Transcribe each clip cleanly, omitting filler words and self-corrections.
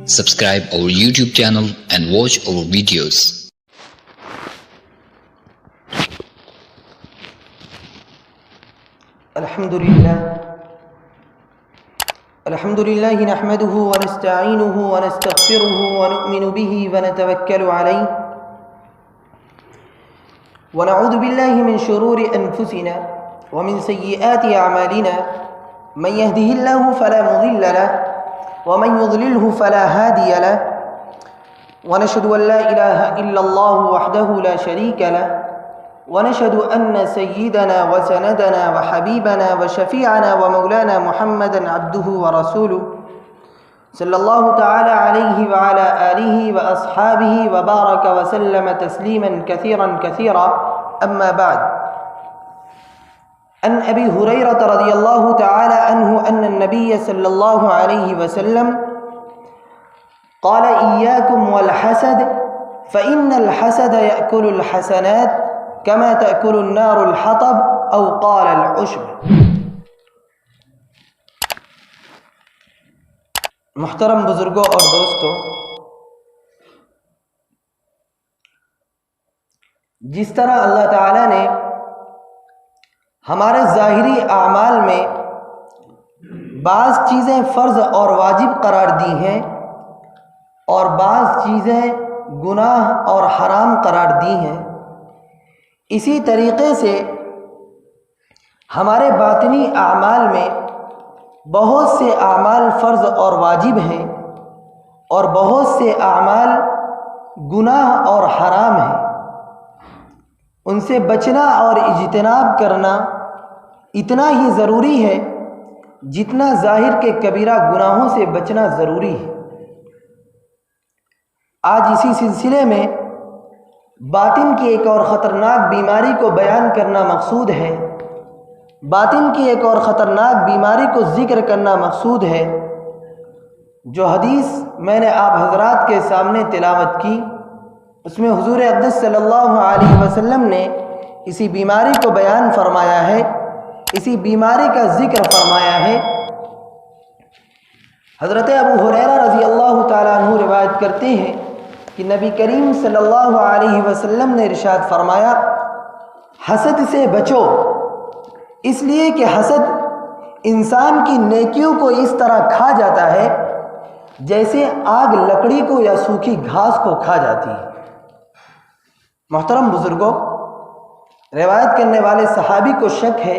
Subscribe our YouTube channel and watch our videos. الحمد لله نحمده ونستعينه ونستغفره ونؤمن به ونتوكل عليه ونعوذ بالله من شرور أنفسنا ومن سيئات أعمالنا من يهده الله فلا مضل له ومن يضلله فلا هادي له ونشهد أن لا إله إلا الله وحده لا شريك له ونشهد أن سيدنا وسندنا وحبيبنا وشفيعنا ومولانا محمدا عبده ورسوله صلى الله تعالى عليه وعلى آله وأصحابه وبارك وسلم تسليما كثيرا أما بعد. عن أبي هريرة رضي الله تعالى عنه أن النبي صلى الله عليه وسلم قال إياكم والحسد فإن الحسد يأكل الحسنات كما تأكل النار الحطب أو قال العشب. محترم بزرگوں اور دوستوں، جس طرح اللہ تعالیٰ نے ہمارے ظاہری اعمال میں بعض چیزیں فرض اور واجب قرار دی ہیں اور بعض چیزیں گناہ اور حرام قرار دی ہیں، اسی طریقے سے ہمارے باطنی اعمال میں بہت سے اعمال فرض اور واجب ہیں اور بہت سے اعمال گناہ اور حرام ہیں. ان سے بچنا اور اجتناب کرنا اتنا ہی ضروری ہے جتنا ظاہر کے کبیرہ گناہوں سے بچنا ضروری ہے. آج اسی سلسلے میں باطن کی ایک اور خطرناک بیماری کو بیان کرنا مقصود ہے. باطن کی ایک اور خطرناک بیماری کو ذکر کرنا مقصود ہے. جو حدیث میں نے آپ حضرات کے سامنے تلاوت کی، اس میں حضور اقدس صلی اللہ علیہ وسلم نے اسی بیماری کو بیان فرمایا ہے، اسی بیماری کا ذکر فرمایا ہے. حضرت ابو ہریرہ رضی اللہ تعالیٰ عنہ روایت کرتے ہیں کہ نبی کریم صلی اللہ علیہ وسلم نے ارشاد فرمایا، حسد سے بچو، اس لیے کہ حسد انسان کی نیکیوں کو اس طرح کھا جاتا ہے جیسے آگ لکڑی کو یا سوکھی گھاس کو کھا جاتی ہے. محترم بزرگوں، روایت کرنے والے صحابی کو شک ہے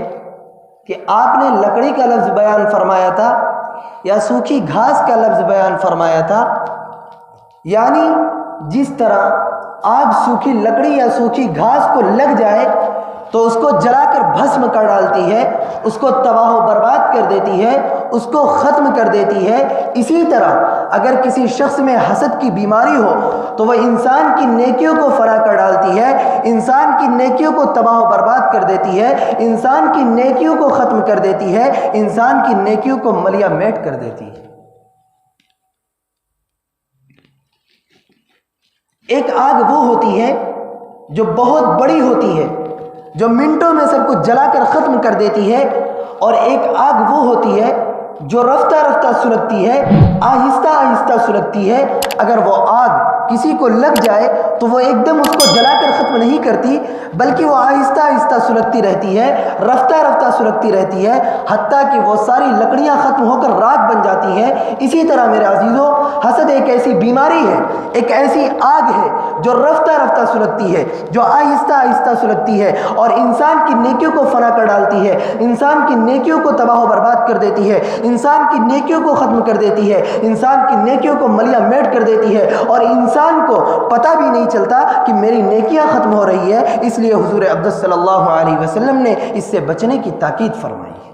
کہ آپ نے لکڑی کا لفظ بیان فرمایا تھا یا سوکھی گھاس کا لفظ بیان فرمایا تھا. یعنی جس طرح آگ سوکھی لکڑی یا سوکھی گھاس کو لگ جائے تو اس کو جلا کر بھسم کر ڈالتی ہے، اس کو تباہ و برباد کر دیتی ہے، اس کو ختم کر دیتی ہے، اسی طرح اگر کسی شخص میں حسد کی بیماری ہو تو وہ انسان کی نیکیوں کو فرا کر ڈالتی ہے، انسان کی نیکیوں کو تباہ و برباد کر دیتی ہے، انسان کی نیکیوں کو ختم کر دیتی ہے، انسان کی نیکیوں کو ملیا میٹ کر دیتی ہے. ایک آگ وہ ہوتی ہے جو بہت بڑی ہوتی ہے، جو منٹوں میں سب کچھ جلا کر ختم کر دیتی ہے، اور ایک آگ وہ ہوتی ہے جو رفتہ رفتہ سلگتی ہے، آہستہ آہستہ سلگتی ہے. اگر وہ آگ کسی کو لگ جائے تو وہ ایک دم اس کو جلا کر ختم نہیں کرتی، بلکہ وہ آہستہ آہستہ سلگتی رہتی ہے، رفتہ رفتہ سلگتی رہتی ہے، حتیٰ کہ وہ ساری لکڑیاں ختم ہو کر راکھ بن جاتی ہیں. اسی طرح میرے عزیزوں، حسد ایک ایسی بیماری ہے، ایک ایسی آگ ہے جو رفتہ رفتہ سلگتی ہے، جو آہستہ آہستہ سلگتی ہے اور انسان کی نیکیوں کو فنا کر ڈالتی ہے، انسان کی نیکیوں کو تباہ و برباد کر دیتی ہے، انسان کی نیکیوں کو ختم کر دیتی ہے، انسان کی نیکیوں کو ملیا میٹ کر دیتی ہے، اور انسان کو پتہ بھی نہیں چلتا کہ میری نیکیاں ختم ہو رہی ہے. اس لیے حضور اقدس صلی اللہ علیہ وسلم نے اس سے بچنے کی تاکید فرمائی ہے.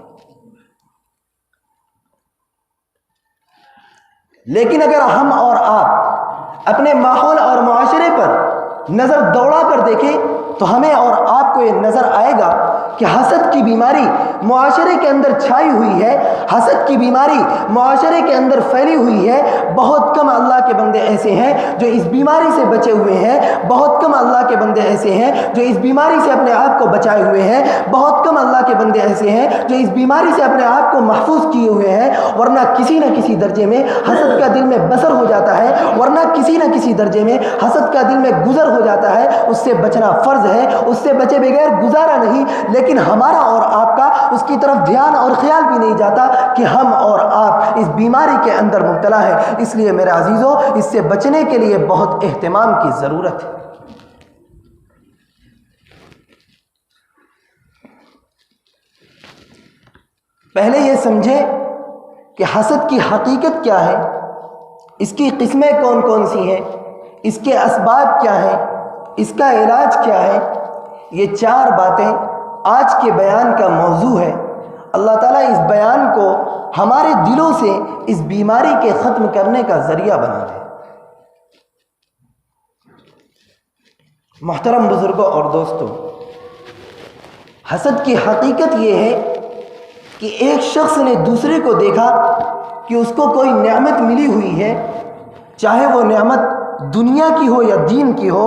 لیکن اگر ہم اور آپ اپنے ماحول اور معاشرے پر نظر دوڑا کر دیکھیں تو ہمیں اور آپ کو یہ نظر آئے گا کہ حسد کی بیماری معاشرے کے اندر چھائی ہوئی ہے، حسد کی بیماری معاشرے کے اندر پھیلی ہوئی ہے. بہت کم اللہ کے بندے ایسے ہیں جو اس بیماری سے بچے ہوئے ہیں، بہت کم اللہ کے بندے ایسے ہیں جو اس بیماری سے اپنے آپ کو بچائے ہوئے ہیں، بہت کم اللہ کے بندے ایسے ہیں جو اس بیماری سے اپنے آپ کو محفوظ کیے ہوئے ہیں. ورنہ کسی نہ کسی درجے میں حسد کا دل میں بسر ہو جاتا ہے، ورنہ کسی نہ کسی درجے میں حسد کا دل میں گزر ہو جاتا ہے۔ اس سے بچنا فرض ہے، اس سے بچے بغیر گزارا نہیں، لیکن ہمارا اور آپ کا اس کی طرف دھیان اور خیال بھی نہیں جاتا کہ ہم اور آپ اس بیماری کے اندر مبتلا ہیں۔ اس لیے میرے عزیزو، اس سے بچنے کے لیے بہت اہتمام کی ضرورت ہے۔ پہلے یہ سمجھیں کہ حسد کی حقیقت کیا ہے، اس کی قسمیں کون کون سی ہیں، اس کے اسباب کیا ہیں، اس کا علاج کیا ہے۔ یہ 4 باتیں آج کے بیان کا موضوع ہے۔ اللہ تعالیٰ اس بیان کو ہمارے دلوں سے اس بیماری کے ختم کرنے کا ذریعہ بنا دے۔ محترم بزرگوں اور دوستوں، حسد کی حقیقت یہ ہے کہ ایک شخص نے دوسرے کو دیکھا کہ اس کو کوئی نعمت ملی ہوئی ہے، چاہے وہ نعمت دنیا کی ہو یا دین کی ہو،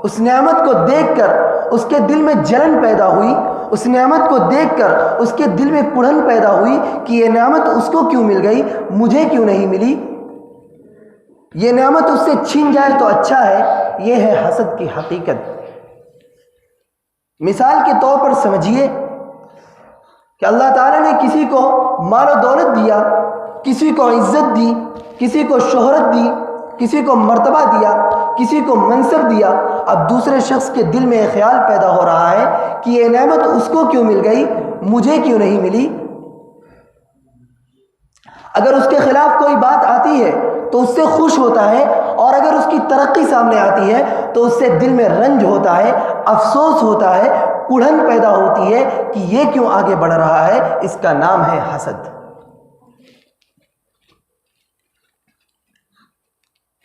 اس نعمت کو دیکھ کر اس کے دل میں جلن پیدا ہوئی، اس نعمت کو دیکھ کر اس کے دل میں کڑھن پیدا ہوئی کہ یہ نعمت اس کو کیوں مل گئی، مجھے کیوں نہیں ملی، یہ نعمت اس سے چھین جائے تو اچھا ہے۔ یہ ہے حسد کی حقیقت۔ مثال کے طور پر سمجھیے کہ اللہ تعالیٰ نے کسی کو مال و دولت دیا، کسی کو عزت دی، کسی کو شہرت دی، کسی کو مرتبہ دیا، کسی کو منصب دیا۔ اب دوسرے شخص کے دل میں خیال پیدا ہو رہا ہے کہ یہ نعمت اس کو کیوں مل گئی، مجھے کیوں نہیں ملی۔ اگر اس کے خلاف کوئی بات آتی ہے تو اس سے خوش ہوتا ہے، اور اگر اس کی ترقی سامنے آتی ہے تو اس سے دل میں رنج ہوتا ہے، افسوس ہوتا ہے، کڑھن پیدا ہوتی ہے کہ یہ کیوں آگے بڑھ رہا ہے۔ اس کا نام ہے حسد۔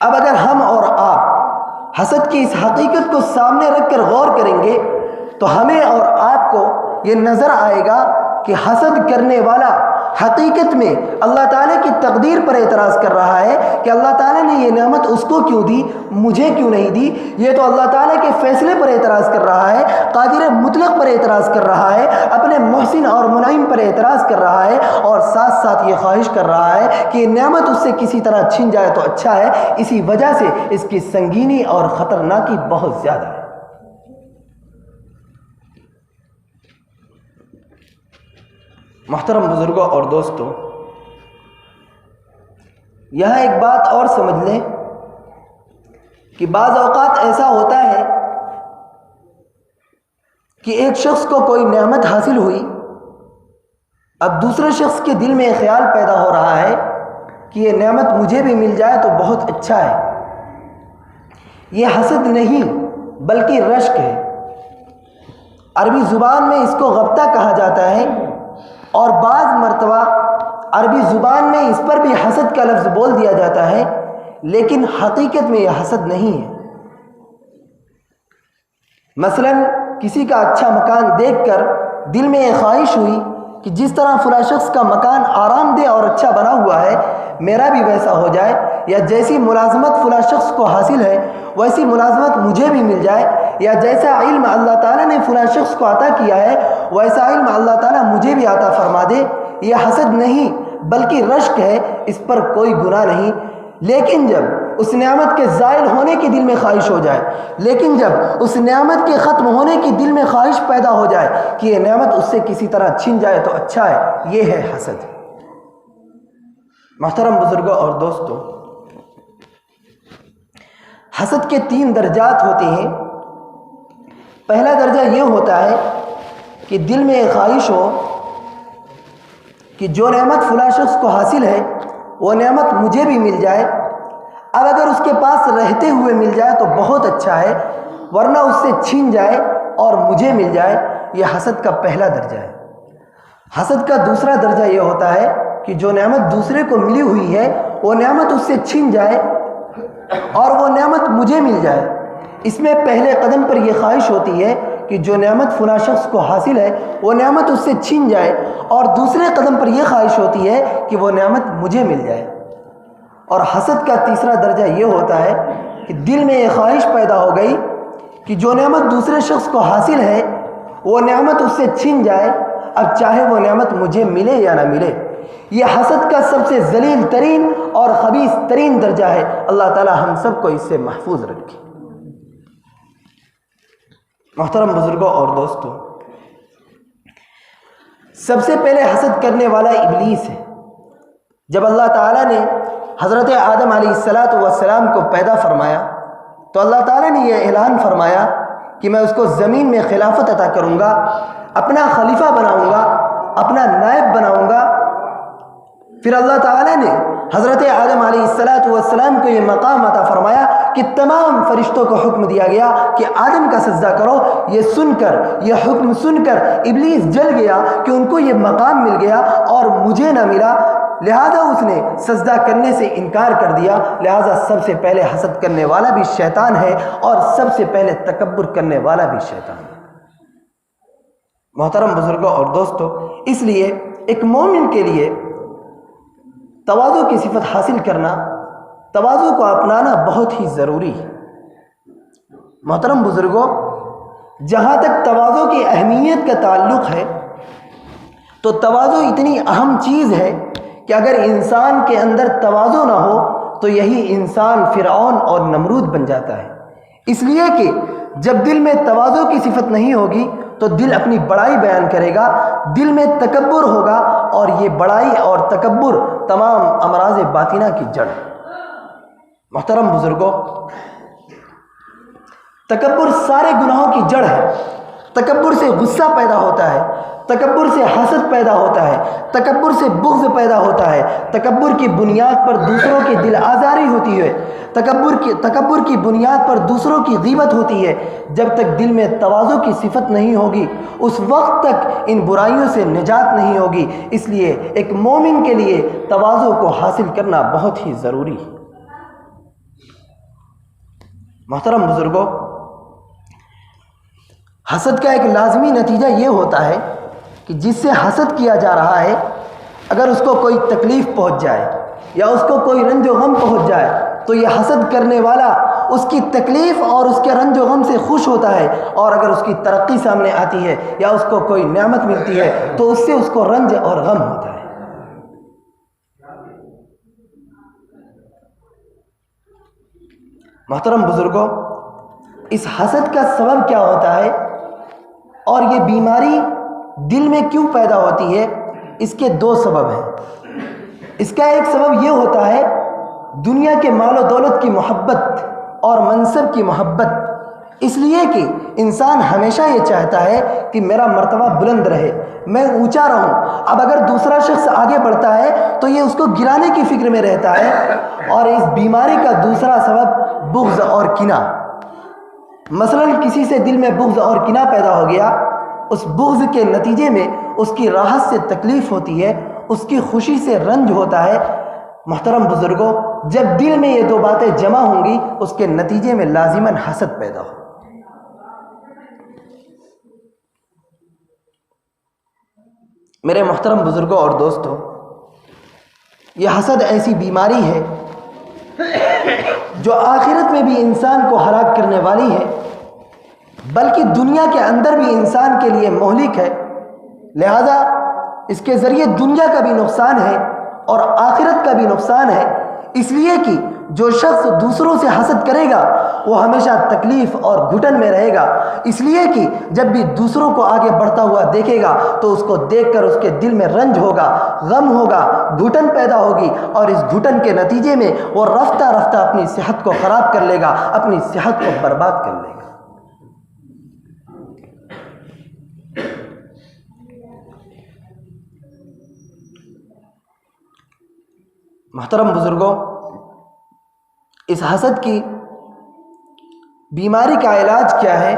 اب اگر ہم اور آپ حسد کی اس حقیقت کو سامنے رکھ کر غور کریں گے تو ہمیں اور آپ کو یہ نظر آئے گا کہ حسد کرنے والا حقیقت میں اللہ تعالیٰ کی تقدیر پر اعتراض کر رہا ہے کہ اللہ تعالیٰ نے یہ نعمت اس کو کیوں دی، مجھے کیوں نہیں دی۔ یہ تو اللہ تعالیٰ کے فیصلے پر اعتراض کر رہا ہے، قادر مطلق پر اعتراض کر رہا ہے، اپنے محسن اور منعم پر اعتراض کر رہا ہے، اور ساتھ ساتھ یہ خواہش کر رہا ہے کہ یہ نعمت اس سے کسی طرح چھن جائے تو اچھا ہے۔ اسی وجہ سے اس کی سنگینی اور خطرناکی بہت زیادہ ہے۔ محترم بزرگوں اور دوستوں، یہاں ایک بات اور سمجھ لیں کہ بعض اوقات ایسا ہوتا ہے کہ ایک شخص کو کوئی نعمت حاصل ہوئی، اب دوسرے شخص کے دل میں خیال پیدا ہو رہا ہے کہ یہ نعمت مجھے بھی مل جائے تو بہت اچھا ہے۔ یہ حسد نہیں بلکہ رشک ہے۔ عربی زبان میں اس کو غبطہ کہا جاتا ہے، اور بعض مرتبہ عربی زبان میں اس پر بھی حسد کا لفظ بول دیا جاتا ہے، لیکن حقیقت میں یہ حسد نہیں ہے۔ مثلا کسی کا اچھا مکان دیکھ کر دل میں یہ خواہش ہوئی کہ جس طرح فلاں شخص کا مکان آرام دہ اور اچھا بنا ہوا ہے، میرا بھی ویسا ہو جائے، یا جیسی ملازمت فلاں شخص کو حاصل ہے ویسی ملازمت مجھے بھی مل جائے، یا جیسا علم اللہ تعالیٰ نے فلاں شخص کو عطا کیا ہے ویسا علم اللہ تعالیٰ مجھے بھی عطا فرما دے۔ یہ حسد نہیں بلکہ رشک ہے، اس پر کوئی گناہ نہیں۔ لیکن جب اس نعمت کے زائل ہونے کی دل میں خواہش ہو جائے، لیکن جب اس نعمت کے ختم ہونے کی دل میں خواہش پیدا ہو جائے کہ یہ نعمت اس سے کسی طرح چھن جائے تو اچھا ہے، یہ ہے حسد۔ محترم بزرگوں اور دوستوں، حسد کے 3 درجات ہوتے ہیں۔ پہلا درجہ یہ ہوتا ہے کہ دل میں ایک خواہش ہو کہ جو نعمت فلاں شخص کو حاصل ہے وہ نعمت مجھے بھی مل جائے، اب اگر اس کے پاس رہتے ہوئے مل جائے تو بہت اچھا ہے، ورنہ اس سے چھین جائے اور مجھے مل جائے۔ یہ حسد کا پہلا درجہ ہے۔ حسد کا دوسرا درجہ یہ ہوتا ہے کہ جو نعمت دوسرے کو ملی ہوئی ہے وہ نعمت اس سے چھین جائے اور وہ نعمت مجھے مل جائے۔ اس میں پہلے قدم پر یہ خواہش ہوتی ہے کہ جو نعمت فلاں شخص کو حاصل ہے وہ نعمت اس سے چھین جائے، اور دوسرے قدم پر یہ خواہش ہوتی ہے کہ وہ نعمت مجھے مل جائے۔ اور حسد کا تیسرا درجہ یہ ہوتا ہے کہ دل میں یہ خواہش پیدا ہو گئی کہ جو نعمت دوسرے شخص کو حاصل ہے وہ نعمت اس سے چھین جائے، اب چاہے وہ نعمت مجھے ملے یا نہ ملے۔ یہ حسد کا سب سے ذلیل ترین اور خبیث ترین درجہ ہے۔ اللہ تعالی ہم سب کو اس سے محفوظ رکھے۔ محترم بزرگوں اور دوستوں، سب سے پہلے حسد کرنے والا ابلیس ہے۔ جب اللہ تعالیٰ نے حضرت آدم علیہ السلام کو پیدا فرمایا تو اللہ تعالیٰ نے یہ اعلان فرمایا کہ میں اس کو زمین میں خلافت عطا کروں گا، اپنا خلیفہ بناؤں گا، اپنا نائب بناؤں گا۔ پھر اللہ تعالیٰ نے حضرت آدم علیہ السلام کو یہ مقام عطا فرمایا کہ تمام فرشتوں کو حکم دیا گیا کہ آدم کا سجدہ کرو۔ یہ سن کر، یہ حکم سن کر ابلیس جل گیا کہ ان کو یہ مقام مل گیا اور مجھے نہ ملا، لہذا اس نے سجدہ کرنے سے انکار کر دیا۔ لہذا سب سے پہلے حسد کرنے والا بھی شیطان ہے اور سب سے پہلے تکبر کرنے والا بھی شیطان ہے۔ محترم بزرگوں اور دوستوں، اس لیے ایک مومن کے لیے تواضع کی صفت حاصل کرنا، تواضع کو اپنانا بہت ہی ضروری ہے۔ محترم بزرگوں، جہاں تک تواضع کی اہمیت کا تعلق ہے تو تواضع اتنی اہم چیز ہے کہ اگر انسان کے اندر تواضع نہ ہو تو یہی انسان فرعون اور نمرود بن جاتا ہے۔ اس لیے کہ جب دل میں تواضع کی صفت نہیں ہوگی تو دل اپنی بڑائی بیان کرے گا، دل میں تکبر ہوگا اور یہ بڑائی اور تکبر تمام امراض باطنہ کی جڑ۔ محترم بزرگوں، تکبر سارے گناہوں کی جڑ ہے۔ تکبر سے غصہ پیدا ہوتا ہے، تکبر سے حسد پیدا ہوتا ہے، تکبر سے بغض پیدا ہوتا ہے، تکبر کی بنیاد پر دوسروں کی دل آزاری ہوتی ہے، تکبر کی بنیاد پر دوسروں کی غیبت ہوتی ہے۔ جب تک دل میں تواضع کی صفت نہیں ہوگی اس وقت تک ان برائیوں سے نجات نہیں ہوگی۔ اس لیے ایک مومن کے لیے تواضع کو حاصل کرنا بہت ہی ضروری ہے۔ محترم بزرگوں، حسد کا ایک لازمی نتیجہ یہ ہوتا ہے کہ جس سے حسد کیا جا رہا ہے اگر اس کو کوئی تکلیف پہنچ جائے یا اس کو کوئی رنج و غم پہنچ جائے تو یہ حسد کرنے والا اس کی تکلیف اور اس کے رنج و غم سے خوش ہوتا ہے، اور اگر اس کی ترقی سامنے آتی ہے یا اس کو کوئی نعمت ملتی ہے تو اس سے اس کو رنج اور غم ہوتا ہے۔ محترم بزرگوں، اس حسد کا سبب کیا ہوتا ہے اور یہ بیماری دل میں کیوں پیدا ہوتی ہے؟ اس کے دو سبب ہیں۔ اس کا ایک سبب یہ ہوتا ہے دنیا کے مال و دولت کی محبت اور منصب کی محبت، اس لیے کہ انسان ہمیشہ یہ چاہتا ہے کہ میرا مرتبہ بلند رہے، میں اونچا رہوں۔ اب اگر دوسرا شخص آگے بڑھتا ہے تو یہ اس کو گرانے کی فکر میں رہتا ہے، اور اس بیماری کا دوسرا سبب بغض اور کینہ۔ مثلا کسی سے دل میں بغض اور کینہ پیدا ہو گیا، اس بغض کے نتیجے میں اس کی راحت سے تکلیف ہوتی ہے، اس کی خوشی سے رنج ہوتا ہے۔ محترم بزرگوں، جب دل میں یہ دو باتیں جمع ہوں گی اس کے نتیجے میں لازماً حسد پیدا ہو۔ میرے محترم بزرگوں اور دوستوں، یہ حسد ایسی بیماری ہے جو آخرت میں بھی انسان کو ہلاک کرنے والی ہے، بلکہ دنیا کے اندر بھی انسان کے لیے مہلک ہے۔ لہذا اس کے ذریعے دنیا کا بھی نقصان ہے اور آخرت کا بھی نقصان ہے، اس لیے کہ جو شخص دوسروں سے حسد کرے گا وہ ہمیشہ تکلیف اور گھٹن میں رہے گا، اس لیے کہ جب بھی دوسروں کو آگے بڑھتا ہوا دیکھے گا تو اس کو دیکھ کر اس کے دل میں رنج ہوگا، غم ہوگا، گھٹن پیدا ہوگی، اور اس گھٹن کے نتیجے میں وہ رفتہ رفتہ اپنی صحت کو خراب کر لے گا، اپنی صحت کو برباد کر لے گا۔ محترم بزرگوں، اس حسد کی بیماری کا علاج کیا ہے؟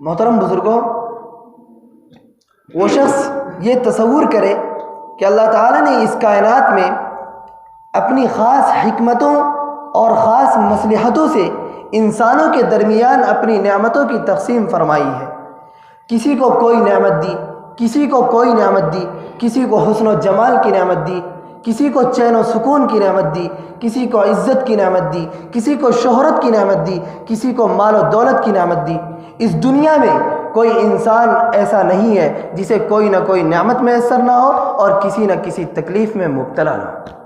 محترم بزرگوں، وہ شخص یہ تصور کرے کہ اللہ تعالیٰ نے اس کائنات میں اپنی خاص حکمتوں اور خاص مصلحتوں سے انسانوں کے درمیان اپنی نعمتوں کی تقسیم فرمائی ہے۔ کسی کو کوئی نعمت دی، کسی کو کوئی نعمت دی، کسی کو حسن و جمال کی نعمت دی، کسی کو چین و سکون کی نعمت دی، کسی کو عزت کی نعمت دی، کسی کو شہرت کی نعمت دی، کسی کو مال و دولت کی نعمت دی۔ اس دنیا میں کوئی انسان ایسا نہیں ہے جسے کوئی نہ کوئی نعمت میسر نہ ہو اور کسی نہ کسی تکلیف میں مبتلا نہ ہو۔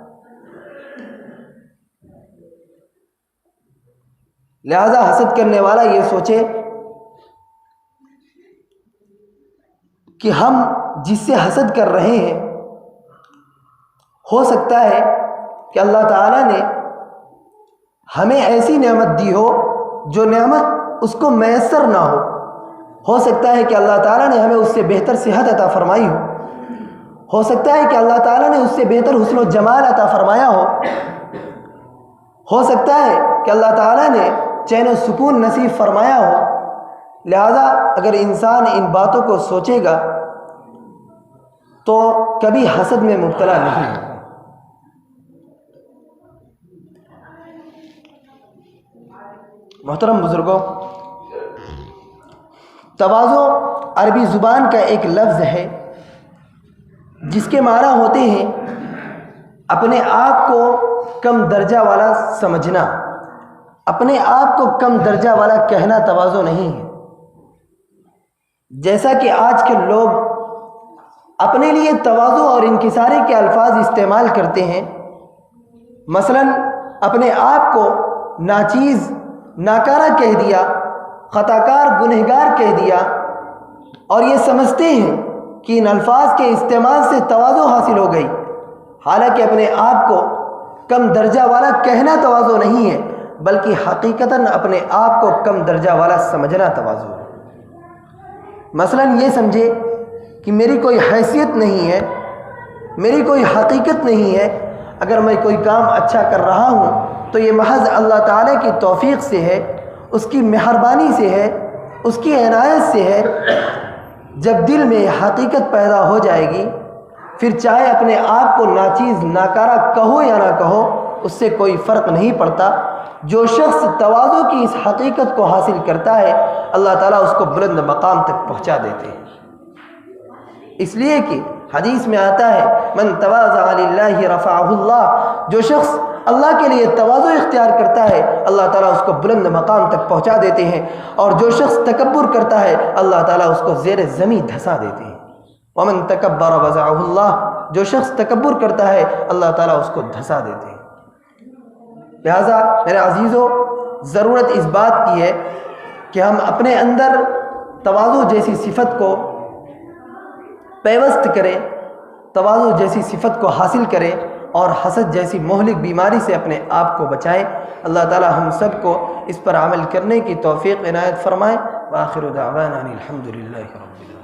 لہذا حسد کرنے والا یہ سوچے کہ ہم جس سے حسد کر رہے ہیں ہو سکتا ہے کہ اللہ تعالیٰ نے ہمیں ایسی نعمت دی ہو جو نعمت اس کو میسر نہ ہو سکتا ہے کہ اللہ تعالیٰ نے ہمیں اس سے بہتر صحت عطا فرمائی ہو سکتا ہے کہ اللہ تعالیٰ نے اس سے بہتر حسن و جمال عطا فرمایا ہو سکتا ہے کہ اللہ تعالیٰ نے چین و سکون نصیب فرمایا ہو۔ لہذا اگر انسان ان باتوں کو سوچے گا تو کبھی حسد میں مبتلا نہیں ہوگا۔ محترم بزرگوں، تواضع عربی زبان کا ایک لفظ ہے جس کے معنی ہوتے ہیں اپنے آپ کو کم درجہ والا سمجھنا، اپنے آپ کو کم درجہ والا کہنا تواضع نہیں ہے۔ جیسا کہ آج کے لوگ اپنے لیے تواضع اور انکساری کے الفاظ استعمال کرتے ہیں، مثلا اپنے آپ کو ناچیز، ناکارہ کہہ دیا، خطاکار، گنہگار کہہ دیا، اور یہ سمجھتے ہیں کہ ان الفاظ کے استعمال سے تواضع حاصل ہو گئی، حالانکہ اپنے آپ کو کم درجہ والا کہنا تواضع نہیں ہے، بلکہ حقیقتاً اپنے آپ کو کم درجہ والا سمجھنا تواضع ہے۔ مثلا یہ سمجھے کہ میری کوئی حیثیت نہیں ہے، میری کوئی حقیقت نہیں ہے، اگر میں کوئی کام اچھا کر رہا ہوں تو یہ محض اللہ تعالیٰ کی توفیق سے ہے، اس کی مہربانی سے ہے، اس کی عنایت سے ہے۔ جب دل میں حقیقت پیدا ہو جائے گی، پھر چاہے اپنے آپ کو ناچیز، ناکارہ کہو یا نہ کہو، اس سے کوئی فرق نہیں پڑتا۔ جو شخص تواضع کی اس حقیقت کو حاصل کرتا ہے، اللہ تعالیٰ اس کو بلند مقام تک پہنچا دیتے ہیں۔ اس لیے کہ حدیث میں آتا ہے من تواضع للہ رفعہ اللہ، جو شخص اللہ کے لیے تواضع اختیار کرتا ہے اللہ تعالیٰ اس کو بلند مقام تک پہنچا دیتے ہیں، اور جو شخص تکبر کرتا ہے اللہ تعالیٰ اس کو زیر زمین دھسا دیتے ہیں۔ ومن تکبر وضعہ اللہ، جو شخص تکبر کرتا ہے اللہ تعالیٰ اس کو دھسا دیتے ہیں۔ لہذا میرے عزیزو، ضرورت اس بات کی ہے کہ ہم اپنے اندر تواضع جیسی صفت کو پیوست کریں، تواضع جیسی صفت کو حاصل کریں، اور حسد جیسی مہلک بیماری سے اپنے آپ کو بچائیں۔ اللہ تعالی ہم سب کو اس پر عمل کرنے کی توفیق عنایت فرمائے۔ وآخر دعوانا الحمد للہ رب العالمین۔